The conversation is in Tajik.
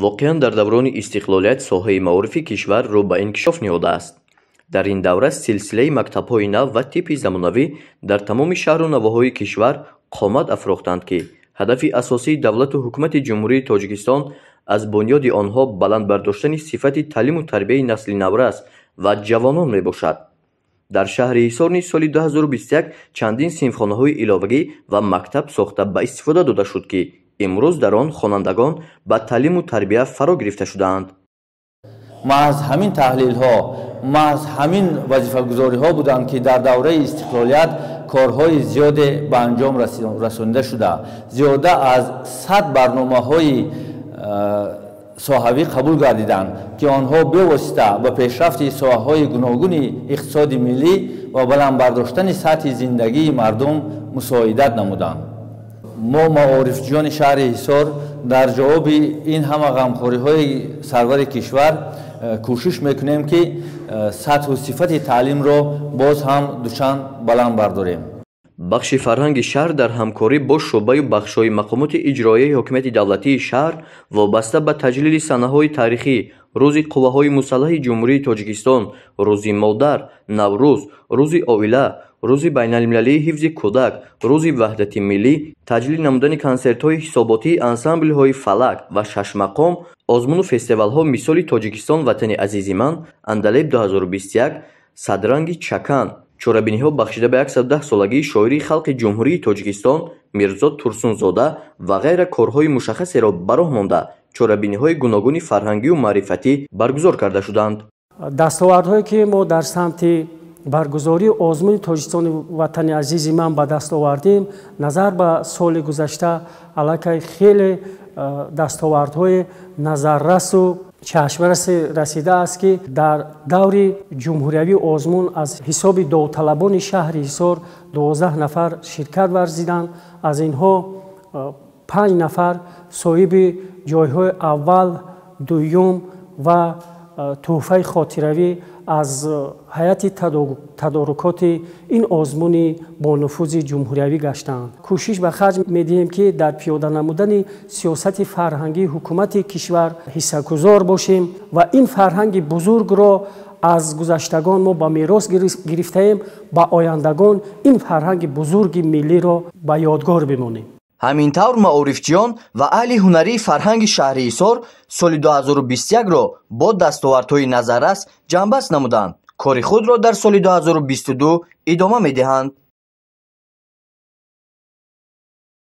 воқеан дар даврони истиқлолият соҳаи маорифи кишвар рӯ ба инкишоф неёдааст. дар ин давра силсилаи мактабҳои нав ва типи замонавӣ дар тамоми шаҳру навоҳои кишвар қомат афрохтанд, ки ҳадафи асосии давлату ҳукумати ҷумҳурии Тоҷикистон аз бунёди онҳо баланд бардоштани сифати таълиму тарбияи насли наврас ва ҷавонон мебошад. дар шаҳри Ҳисор низ соли 2021 чандин синфхонаҳои иловагӣ ва мактаб сохта ба истифода дода шуд, ки имрӯз дар он хонандагон ба таълиму тарбия фаро гирифта шудаанд. محض همین تحلیل ها، محض همین وظیفه گذاری ها بودند که در دوره استقلالیت کارهای زیاد به انجام رسانده شده. زیاده از 100 برنامه های ساحوی قبول گردیدند که آنها به واسطه به پیشرفت ساحه‌های گوناگون اقتصاد ملی و بلند برداشتن سطح زندگی مردم مساعدت نمودند. ما معارفجویان شهر حصار در جواب این همه غمخوری‌های سرور کشور کوشش میکنیم که سطح و صفت تعلیم را باز هم دوچند بلند برداریم. бахши фарҳанги шаҳр дар ҳамкорӣ бо шӯъбаю бахшҳои мақомоти иҷроияи ҳокимияти давлатии шаҳр вобаста ба таҷлили санаҳои таърихӣ, рӯзи қувваҳои мусаллаҳи ҷумҳурии Тоҷикистон, рӯзи модар, Наврӯз, рӯзи оила, рӯзи байналмилалии ҳифзи кӯдак, рӯзи ваҳдати миллӣ, таҷлил намудани консертҳои ҳисоботии ансамблҳои фалак ва шашмақом, озмуну фестивалҳо мисоли Тоҷикистон ватани азизи ман, Андалеб 2021, Садранги Чакан, чорабиниҳо бахшида ба 110-солагии шоири халқи ҷумҳурии Тоҷикистон Мирзо Турсунзода ва ғайра корҳои мушаххасеро ба роҳ монда чорабиниҳои гуногуни фарҳангию маърифатӣ баргузор карда шуданд. дастовардҳое ки мо дар самти баргузории озмуни Тоҷикистони ватани азизи ман ба даст овардем, назар ба соли гузашта аллакай хеле дастовардҳои назаррасу чашмрасе расидааст, ки дар даври ҷумҳуриявӣ озмун аз ҳисоби довталабони шаҳри Ҳисор 12 нафар ширкат варзиданд. аз инҳо 5 нафар соҳиби ҷойҳои аввал, дуюм ва тӯҳфаи хотиравӣ аз ҳайати тадорукоти ин озмуни бонуфузи ҷумҳуриявӣ гаштаанд. кӯшиш ба харҷ медиҳем ки дар пиёда намудани сиёсати фарҳангии ҳукумати кишвар ҳиссагузор бошем ва ин фарҳанги бузургро аз гузаштагон мо ба мерос гирифтаем, ба ояндагон ин фарҳанги бузурги миллиро ба ёдгор бимонем. ҳамин тавр маорифҷиён ва аҳли ҳунарии фарҳанги шаҳри Ҳисор соли 2021-ро бо дастовардҳои назаррас ҷамъбаст намуданд. кори худро дар соли 2022 идома медиҳанд.